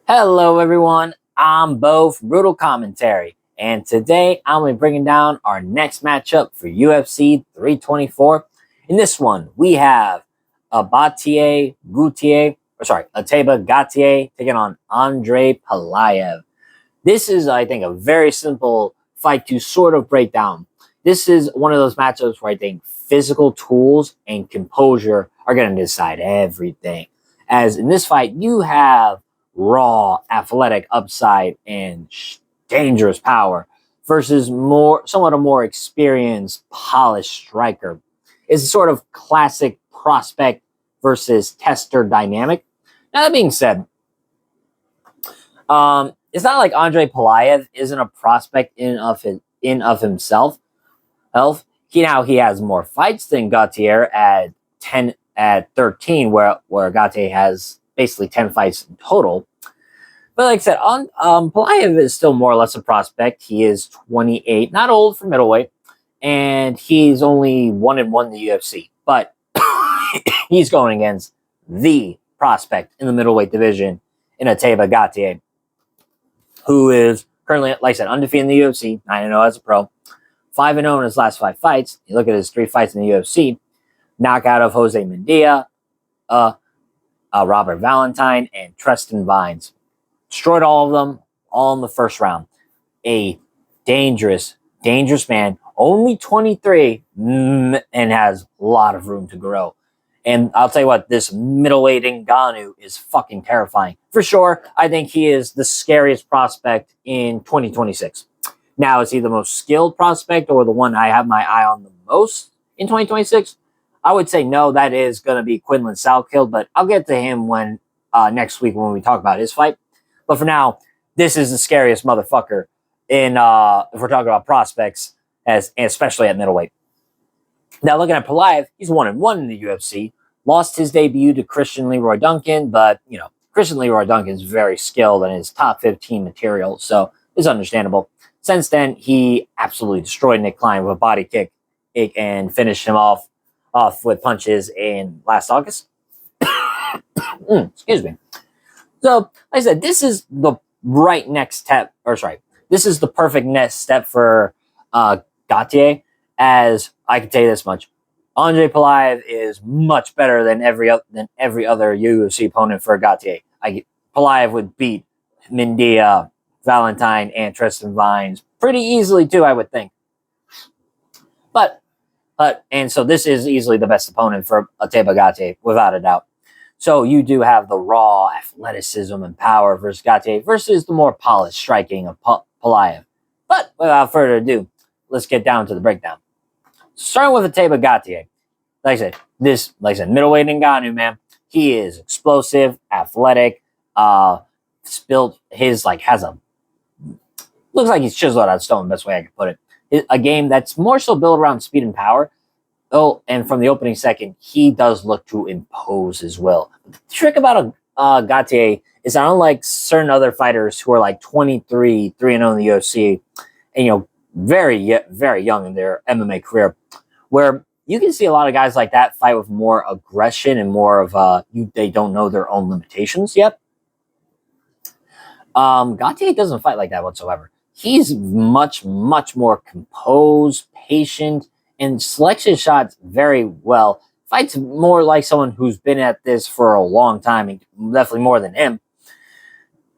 Hello, everyone. I'm Bo from Brutal Commentary, and today I'm going to be bringing down our next matchup for UFC 324. In this one, we have Ateba Gautier taking on Andrey Pulyaev. This is, I think, a very simple fight to sort of break down. This is one of those matchups where I think physical tools and composure are going to decide everything. As in this fight, you have raw athletic upside and dangerous power versus somewhat a more experienced polished striker. It's a sort of classic prospect versus tester dynamic. Now, that being said, it's not like Andrey Pulyaev isn't a prospect in of himself. He has more fights than Gautier at 13, where Gautier has basically 10 fights in total. But like I said, Pulyaev is still more or less a prospect. He is 28, not old for middleweight, and he's only 1-1 in the UFC. But he's going against the prospect in the middleweight division in Ateba Gautier, who is currently, like I said, undefeated in the UFC, 9-0 as a pro, 5-0 in his last 5 fights. You look at his 3 fights in the UFC: knockout of Jose Mendia, Robert Valentine, and Tristan Vines. Destroyed all of them, all in the first round. A dangerous man, only 23, and has a lot of room to grow. And I'll tell you what, this middleweight Ngannou is fucking terrifying. For sure, I think he is the scariest prospect in 2026. Now, is he the most skilled prospect or the one I have my eye on the most in 2026? I would say no, that is going to be Quinlan Salkill, but I'll get to him next week when we talk about his fight. But for now, this is the scariest motherfucker if we're talking about prospects, especially at middleweight. Now, looking at Pulyaev, he's 1-1 in the UFC. Lost his debut to Christian Leroy Duncan, but, Christian Leroy Duncan is very skilled and is top 15 material, so it's understandable. Since then, he absolutely destroyed Nick Klein with a body kick and finished him off with punches in last August. Excuse me. So, like I said, this is the this is the perfect next step for Gautier, as I can tell you this much. Andrey Pulyaev is much better than every other UFC opponent for Gautier. Pulyaev would beat Mendia, Valentine, and Tristan Vines pretty easily too, I would think. And so this is easily the best opponent for Ateba Gautier, without a doubt. So you do have the raw athleticism and power versus Gautier versus the more polished striking of Pulyaev. But without further ado, let's get down to the breakdown. Starting with Ateba Gautier, like I said, middleweight Ngannou, man. He is explosive, athletic, looks like he's chiseled out of stone, best way I can put it. A game that's more so built around speed and power. Oh, and from the opening second, he does look to impose his will. The trick about Gautier is that unlike certain other fighters who are like 23, 3-0 in the UFC, and very, very young in their MMA career, where you can see a lot of guys like that fight with more aggression and more of they don't know their own limitations yet. Gautier doesn't fight like that whatsoever. He's much, much more composed, patient, and selects his shots very well. Fights more like someone who's been at this for a long time, and definitely more than him.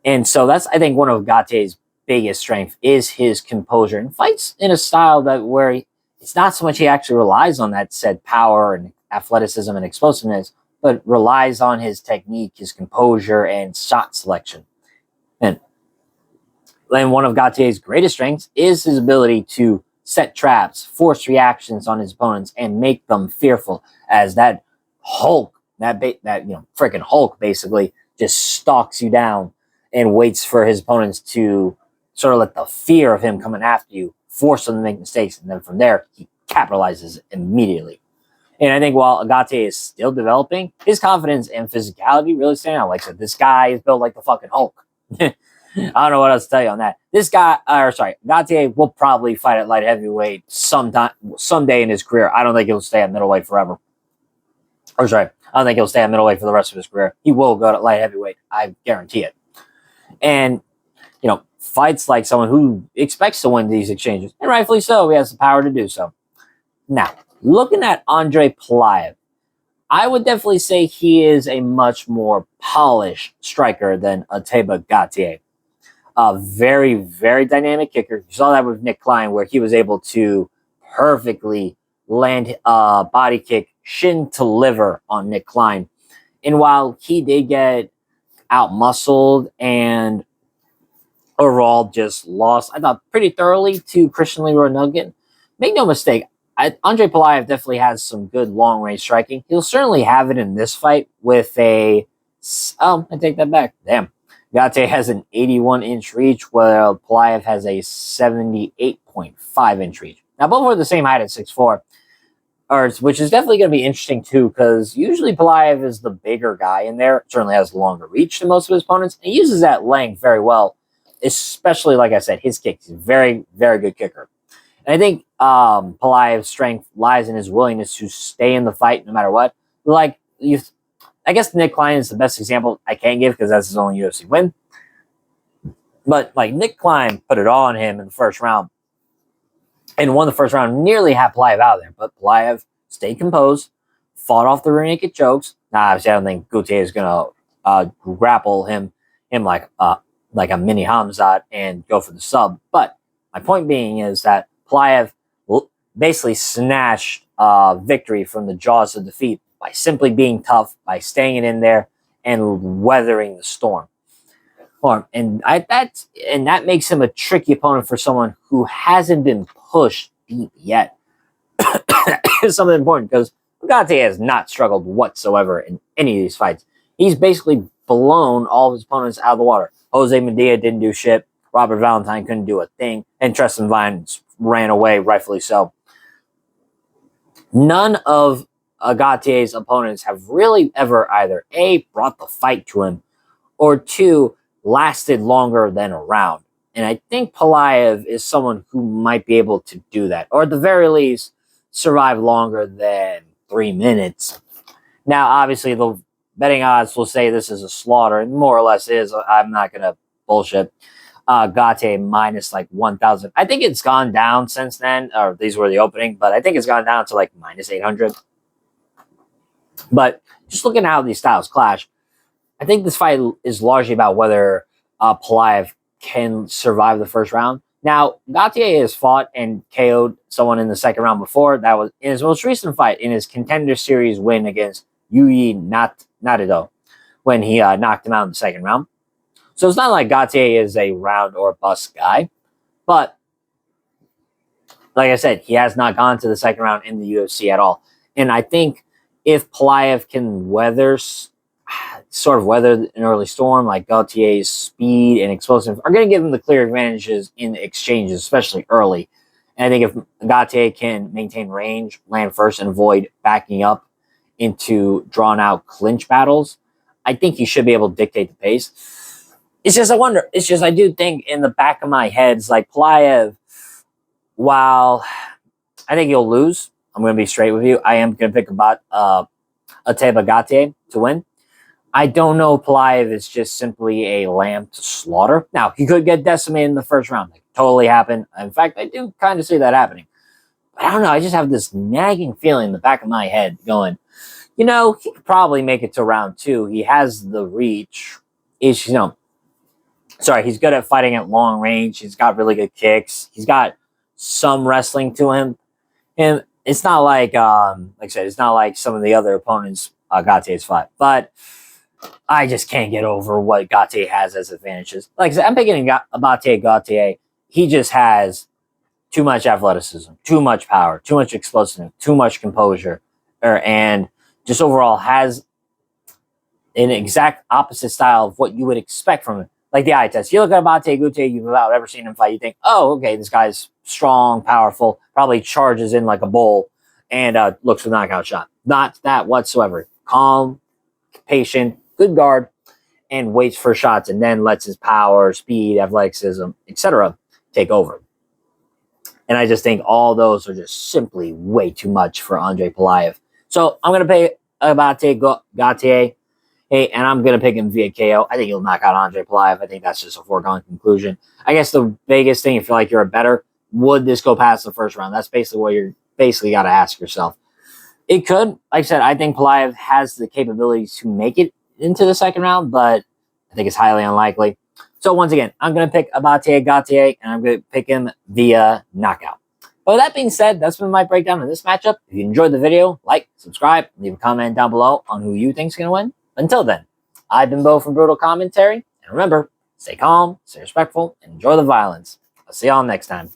And so that's, I think, one of Gautier's biggest strengths is his composure, and fights in a style where it's not so much he actually relies on that said power and athleticism and explosiveness, but relies on his technique, his composure, and shot selection. And one of Gautier's greatest strengths is his ability to set traps, force reactions on his opponents, and make them fearful. As that Hulk, freaking Hulk, basically just stalks you down and waits for his opponents to sort of let the fear of him coming after you force them to make mistakes, and then from there he capitalizes immediately. And I think while Gautier is still developing, his confidence and physicality really stand out. Like I said, this guy is built like the fucking Hulk. I don't know what else to tell you on that. Gautier will probably fight at light heavyweight someday in his career. I don't think he'll stay at middleweight forever. I don't think he'll stay at middleweight for the rest of his career. He will go to light heavyweight. I guarantee it. And, fights like someone who expects to win these exchanges. And rightfully so, he has the power to do so. Now, looking at Andrey Pulyaev, I would definitely say he is a much more polished striker than Ateba Gautier. A very, very dynamic kicker. You saw that with Nick Klein, where he was able to perfectly land a body kick, shin to liver on Nick Klein. And while he did get out-muscled and overall just lost, I thought, pretty thoroughly to Christian Leroy Nugget, make no mistake, Andrey Pulyaev definitely has some good long-range striking. He'll certainly have it in this fight with I take that back. Damn. Gautier has an 81-inch reach, while Pulyaev has a 78.5-inch reach. Now, both are the same height at 6'4", which is definitely going to be interesting, too, because usually Pulyaev is the bigger guy in there. Certainly has longer reach than most of his opponents, and he uses that length very well, especially, like I said, his kick. He's a very, very good kicker. And I think Pulaev's strength lies in his willingness to stay in the fight no matter what. I guess Nick Klein is the best example I can give because that's his only UFC win. But Nick Klein put it all on him in the first round and won the first round, nearly had Pulyaev out of there. But Pulyaev stayed composed, fought off the rear naked chokes. Now, obviously, I don't think Gautier is going to grapple him like a mini Hamzat and go for the sub. But my point being is that Pulyaev basically snatched victory from the jaws of defeat by simply being tough, by staying in there, and weathering the storm. And that makes him a tricky opponent for someone who hasn't been pushed deep yet. It's something important because Gautier has not struggled whatsoever in any of these fights. He's basically blown all of his opponents out of the water. Jose Medina didn't do shit. Robert Valentine couldn't do a thing. And Tristan Vines ran away, rightfully so. None of Gautier's opponents have really ever either A, brought the fight to him, or two, lasted longer than a round. And I think Pulyaev is someone who might be able to do that, or at the very least, survive longer than 3 minutes. Now, obviously, the betting odds will say this is a slaughter, and more or less is. I'm not going to bullshit. Gautier minus 1,000. I think it's gone down since then, or these were the opening, but I think it's gone down to minus 800. But just looking at how these styles clash, I think this fight is largely about whether Pulyaev can survive the first round. Now, Gautier has fought and KO'd someone in the second round before. That was in his most recent fight, in his Contender Series win against Yuyi Narido, when he knocked him out in the second round. So it's not like Gautier is a round or bust guy. But, like I said, he has not gone to the second round in the UFC at all. And I think if Pulyaev can weather an early storm, like Gautier's speed and explosive are going to give him the clear advantages in exchanges, especially early. And I think if Gautier can maintain range, land first, and avoid backing up into drawn-out clinch battles, I think he should be able to dictate the pace. It's just, I do think in the back of my head, it's Pulyaev, while I think he'll lose, I'm going to be straight with you. I am going to pick about Ateba Gautier to win. I don't know if Pulyaev is just simply a lamb to slaughter. Now, he could get decimated in the first round. That could totally happen. In fact, I do kind of see that happening. But I don't know. I just have this nagging feeling in the back of my head going, he could probably make it to round 2. He has the reach. He's good at fighting at long range. He's got really good kicks. He's got some wrestling to him. And it's not like I said, it's not like some of the other opponents Gautier's fought. But I just can't get over what Gautier has as advantages. Like I said, I'm picking about Gautier. He just has too much athleticism, too much power, too much explosiveness, too much composure, and just overall has an exact opposite style of what you would expect from him. Like the eye test. You look at Ateba Gautier, you've about ever seen him fight, you think, oh, okay, this guy's strong, powerful, probably charges in like a bull, and looks for the knockout shot. Not that whatsoever. Calm, patient, good guard, and waits for shots, and then lets his power, speed, athleticism, etc. take over. And I just think all those are just simply way too much for Andrey Pulyaev. So I'm going to pay Ateba Gautier. Hey, and I'm going to pick him via KO. I think he'll knock out Andrey Pulyaev. I think that's just a foregone conclusion. I guess the biggest thing, if you feel like you're a better, would this go past the first round? That's basically what you're basically got to ask yourself. It could. Like I said, I think Pulyaev has the capabilities to make it into the second round, but I think it's highly unlikely. So once again, I'm going to pick Ateba Gautier, and I'm going to pick him via knockout. But with that being said, that's been my breakdown of this matchup. If you enjoyed the video, like, subscribe, leave a comment down below on who you think's going to win. Until then, I've been Bo from Brutal Commentary, and remember, stay calm, stay respectful, and enjoy the violence. I'll see y'all next time.